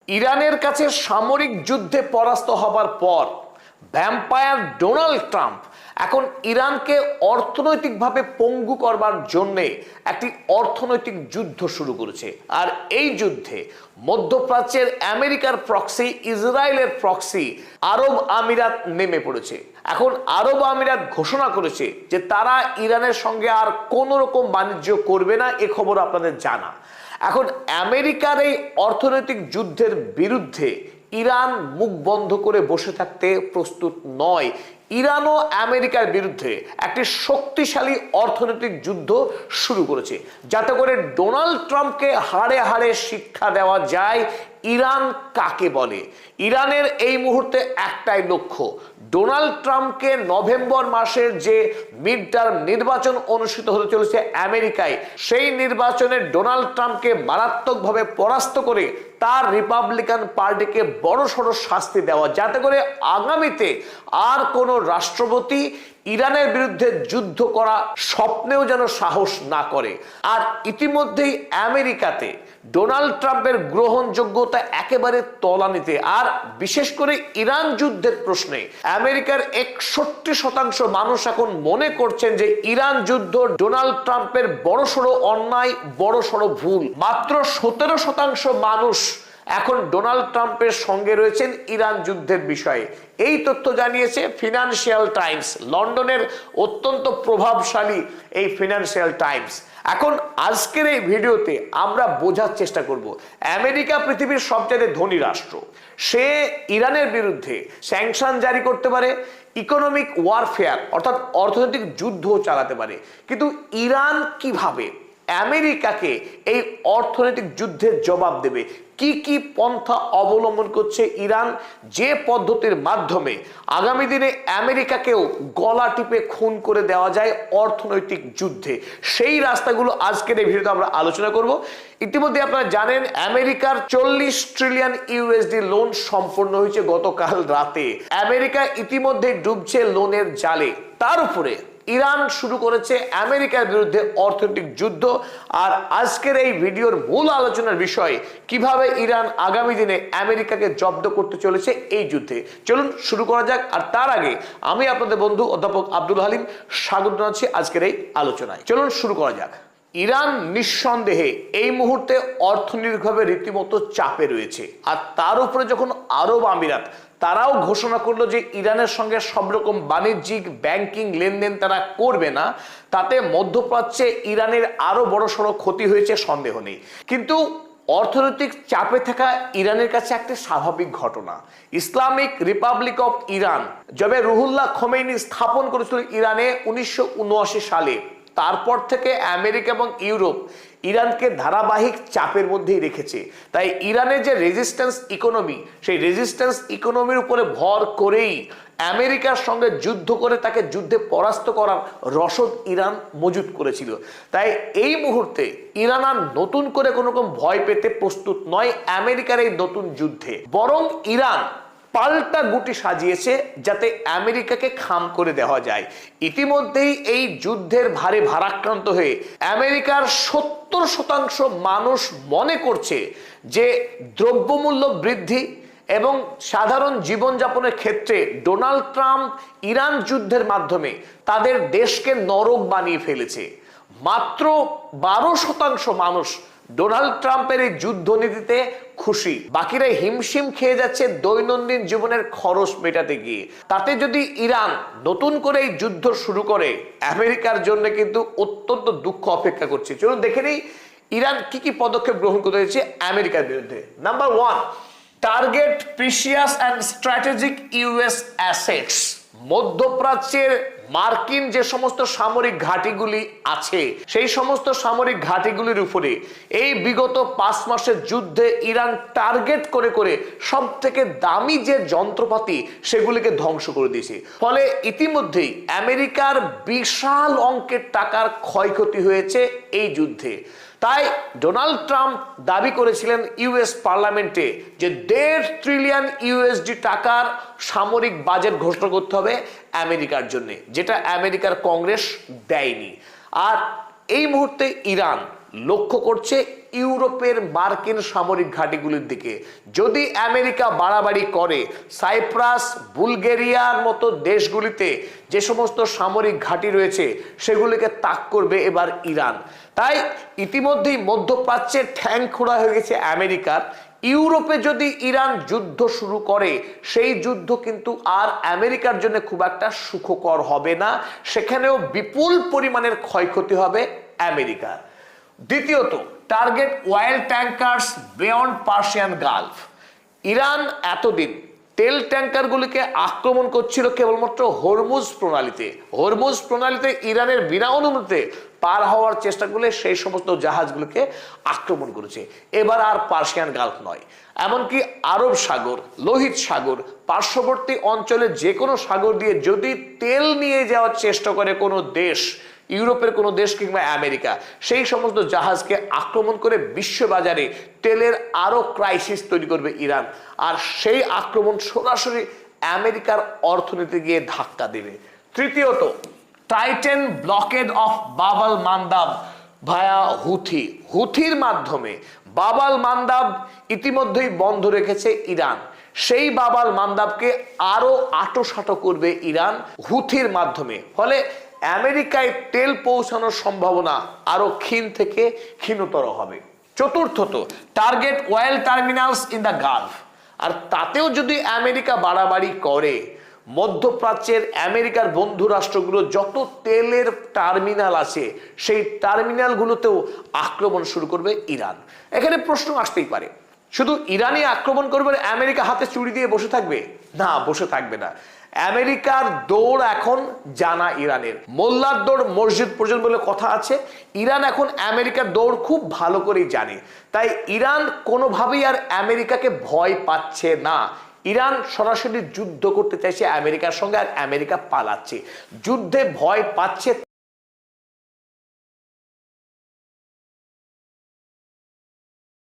ইরানের কাছে সামরিক যুদ্ধে পরাস্ত হবার পর ভ্যাম্পায়ার ডোনাল্ড ট্রাম্প এখন ইরানকে অর্থনৈতিকভাবে পঙ্গু করবার জন্য একটি অর্থনৈতিক যুদ্ধ শুরু করেছে। আর এই যুদ্ধে মধ্যপ্রাচ্যের আমেরিকার প্রক্সি, ইসরায়েলের প্রক্সি আরব আমিরাত নেমে পড়েছে। এখন আরব আমিরাত ঘোষণা করেছে যে তারা ইরানের সঙ্গে আর কোনো রকম বাণিজ্য করবে না। এ খবর আপনাদের জানা। এখন আমেরিকার এই অর্থনৈতিক যুদ্ধের বিরুদ্ধে ইরান মুখ বন্ধ করে বসে থাকতে প্রস্তুত নয়। ইরানও আমেরিকার বিরুদ্ধে একটি শক্তিশালী অর্থনৈতিক যুদ্ধ শুরু করেছে, যাতে করে ডোনাল্ড ট্রাম্পকে হাড়ে হাড়ে শিক্ষা দেওয়া যায় ইরান কাকে বলে। ইরানের এই মুহূর্তে একটাই লক্ষ্য, ডোনাল্ড ট্রাম্পকে নভেম্বর মাসের যে মিড টার্ম নির্বাচন অনুষ্ঠিত হতে চলেছে আমেরিকায়, সেই নির্বাচনে ডোনাল্ড ট্রাম্পকে মারাত্মকভাবে পরাস্ত করে তার রিপাবলিকান পার্টিকে বড়সড় শাস্তি দেওয়া, যাতে করে আগামীতে আর কোনো রাষ্ট্রপতি ইরানের বিরুদ্ধে যুদ্ধ করা স্বপ্নেও যেন সাহস না করে। আর ইতিমধ্যেই আমেরিকাতে ডোনাল্ড ট্রাম্পের গ্রহণযোগ্যতা একেবারে তলানিতে। আর বিশেষ করে ইরান যুদ্ধের প্রশ্নে আমেরিকার 61% মানুষ এখন মনে করছেন যে ইরান যুদ্ধ ডোনাল্ড ট্রাম্পের বড়সড় অন্যায়, বড়সড় ভুল। মাত্র 17% মানুষ এখন ডোনাল্ড ট্রাম্পের সঙ্গে রয়েছেন ইরান যুদ্ধের বিষয়ে। এই তথ্য জানিয়েছে ফিনান্সিয়াল টাইমস, লন্ডনের অত্যন্ত প্রভাবশালী এই ফিনান্সিয়াল টাইমস। এখন আজকের এই ভিডিওতে আমরা বোঝার চেষ্টা করব, আমেরিকা পৃথিবীর সবচেয়ে ধনী রাষ্ট্র, সে ইরানের বিরুদ্ধে স্যাংশন জারি করতে পারে, ইকোনমিক ওয়ারফেয়ার অর্থাৎ অর্থনৈতিক যুদ্ধও চালাতে পারে, কিন্তু ইরান কিভাবে আমেরিকাকে এই অর্থনৈতিক যুদ্ধের জবাব দেবে? কি কি পন্থা অবলম্বন করছে ইরান, যে পদ্ধতির মাধ্যমে আগামী দিনে আমেরিকাকেও গলা টিপে খুন করে দেওয়া যায় অর্থনৈতিক যুদ্ধে, সেই রাস্তাগুলো আজকের এই ভিডিওতে আমরা আলোচনা করব। ইতিমধ্যে আপনারা জানেন আমেরিকার 40 ট্রিলিয়ন ইউএসডি লোন সম্পন্ন হয়েছে গতকাল রাতে। আমেরিকা ইতিমধ্যে ডুবছে লোনের জালে। তার উপরে ইরান শুরু করেছে আমেরিকার বিরুদ্ধে অর্থনৈতিক যুদ্ধ। আর আজকের এই ভিডিওর মূল আলোচনার বিষয়, কিভাবে ইরান আগামী দিনে আমেরিকাকে জব্দ করতে চলেছে এই যুদ্ধে। চলুন শুরু করা যাক। আর তার আগে আমি আপনাদের বন্ধু অধ্যাপক আব্দুল হালিম স্বাগত জানাচ্ছি আজকের এই আলোচনায়। চলুন শুরু করা যাক। ইরান নিঃসন্দেহে এই মুহূর্তে অর্থনৈতিকভাবে রীতিমতো চাপে রয়েছে। আর তার উপরে যখন আরব আমিরাত তারাও ঘোষণা করলো যে ইরানের সঙ্গে সব রকম বাণিজ্যিক ব্যাংকিং লেনদেন তারা করবে না, তাতে মধ্যপ্রাচ্যে ইরানের আরো বড়সড় ক্ষতি হয়েছে সন্দেহ নেই। কিন্তু অর্থনৈতিক চাপে থাকা ইরানের কাছে একটা স্বাভাবিক ঘটনা। ইসলামিক রিপাবলিক অফ ইরান যবে রুহুল্লাহ খোমেনি স্থাপন করেছিল ইরানে 1979 সালে, তারপর থেকে আমেরিকা এবং ইউরোপ ইরানকে ধারাবাহিক চাপের মধ্যেই রেখেছে। তাই ইরানের যে রেজিস্ট্যান্স ইকোনমি, সেই রেজিস্ট্যান্স ইকোনমির উপরে ভর করেই আমেরিকার সঙ্গে যুদ্ধ করে তাকে যুদ্ধে পরাস্ত করার রসদ ইরান মজুত করেছিল। তাই এই মুহূর্তে ইরান আর নতুন করে কোনো রকম ভয় পেতে প্রস্তুত নয় আমেরিকার এই নতুন যুদ্ধে। বরং ইরান পাল্টা গুটি সাজিয়েছে যাতে আমেরিকাকে খাম করে দেওয়া যায়। ইতিমধ্যেই এই যুদ্ধের ভারে ভারাক্রান্ত হয়ে আমেরিকার 70% মানুষ মনে করছে যে দ্রব্যমূল্য বৃদ্ধি এবং সাধারণ জীবনযাপনের ক্ষেত্রে ডোনাল্ড ট্রাম্প ইরান যুদ্ধের মাধ্যমে তাদের দেশকে নরক বানিয়ে ফেলেছে। মাত্র 12% মানুষ ডোনাল্ড ট্রাম্পের এই যুদ্ধ নীতিতে খুশি, বাকিরা হিমশিম খেয়ে যাচ্ছে দৈনন্দিন জীবনের খরচ মেটাতে গিয়ে। তাতে যদি ইরান নতুন করে এই যুদ্ধ শুরু করে, আমেরিকার জন্য কিন্তু অত্যন্ত দুঃখ অপেক্ষা করছে। চলুন দেখে নেই ইরান কি কি পদক্ষেপ গ্রহণ করতে হয়েছে আমেরিকার বিরুদ্ধে। Number 1, target precious and strategic US assets. মধ্যপ্রাচ্যের মার্কিন যে সমস্ত সামরিক ঘাঁটিগুলি আছে, সেই সমস্ত সামরিক ঘাঁটিগুলির উপরে এই বিগত 5 মাসের যুদ্ধে ইরান টার্গেট করে করে সব থেকে দামি যে যন্ত্রপাতি সেগুলিকে ধ্বংস করে দিয়েছে। ফলে ইতিমধ্যেই আমেরিকার বিশাল অঙ্কের টাকার ক্ষয়ক্ষতি হয়েছে এই যুদ্ধে। তাই ডোনাল্ড ট্রাম্প দাবি করেছিলেন ইউএস পার্লামেন্টে যে 1.5 ট্রিলিয়ন ইউএসডি টাকার সামরিক বাজেট ঘোষণা করতে হবে আমেরিকার জন্য, যেটা আমেরিকার কংগ্রেস দেয়নি। আর এই মুহূর্তে ইরান লক্ষ্য করছে ইউরোপের মার্কিন সামরিক ঘাঁটিগুলির দিকে। যদি আমেরিকা বাড়াবাড়ি করে সাইপ্রাস বুলগেরিয়ার মতো দেশগুলিতে যে সমস্ত সামরিক ঘাঁটি রয়েছে সেগুলিকে তাক করবে এবার ইরান। তাই ইতিমধ্যেই মধ্যপ্রাচ্যে ঠ্যাং খোঁড়া হয়ে গেছে আমেরিকার। ইউরোপে যদি ইরান যুদ্ধ শুরু করে সেই যুদ্ধ কিন্তু আর আমেরিকার জন্য খুব একটা সুখকর হবে না, সেখানেও বিপুল পরিমাণের ক্ষয়ক্ষতি হবে আমেরিকার। দ্বিতীয়ত, target oil tankers beyond Persian Gulf. Iran এতদিন তেল ট্যাঙ্কারগুলিকে আক্রমণ করছিল কেবলমাত্র হরমুজ প্রণালীতে। হরমুজ প্রণালীতে ইরানের বিনা অনুমতিতে পার হওয়ার চেষ্টা করলে সেই সমস্ত জাহাজগুলোকে আক্রমণ করেছে। এবার আর পার্সিয়ান গালফ নয়, এমনকি আরব সাগর, লোহিত সাগর, পার্শ্ববর্তী অঞ্চলে যে কোনো সাগর দিয়ে যদি তেল নিয়ে যাওয়ার চেষ্টা করে কোনো দেশ, ইউরোপের কোনো দেশ কিংবা আমেরিকা, সেই সমস্ত জাহাজকে আক্রমণ করে বিশ্ববাজারে তেলের আরো ক্রাইসিস তৈরি করবে ইরান। আর সেই আক্রমণ সরাসরি আমেরিকার অর্থনীতি গিয়ে ধাক্কা দেবে। তৃতীয়ত, টাইটেন ব্লকেড অফ বাব আল মান্দাব ভায়া হুথি। হুথির মাধ্যমে বাব আল মান্দাব ইতিমধ্যেই বন্ধ রেখেছে ইরান। সেই বাব আল মান্দাবকে আরো আঁটোসাঁটো করবে ইরান হুথির মাধ্যমে। ফলে আমেরিকায় তেল পৌঁছানোর সম্ভাবনা আরো ক্ষীণ থেকে ক্ষীণতর হবে। চতুর্থত, target oil terminals in the gulf. আর তাতেও যদি আমেরিকা বাড়াবাড়ি করে, মধ্যপ্রাচ্যের আমেরিকার বন্ধু রাষ্ট্রগুলো যত তেলের টার্মিনাল আছে সেই টার্মিনালগুলোতেও আক্রমণ শুরু করবে ইরান। এখানে প্রশ্ন আসতেই পারে, শুধু ইরানই আক্রমণ করবে আমেরিকা হাতে চুড়ি দিয়ে বসে থাকবে? না, বসে থাকবে না। আমেরিকার দৌড় এখন জানা ইরানের। মোল্লার দৌড় মসজিদ পর্যন্ত বলে কথা আছে। ইরান এখন আমেরিকার দৌড় খুব ভালো করেই জানে। তাই ইরান কোনোভাবেই আর আমেরিকাকে ভয় পাচ্ছে না। ইরান সরাসরি যুদ্ধ করতে চাইছে আমেরিকার সঙ্গে, আর আমেরিকা পালাচ্ছে। যুদ্ধে ভয় পাচ্ছে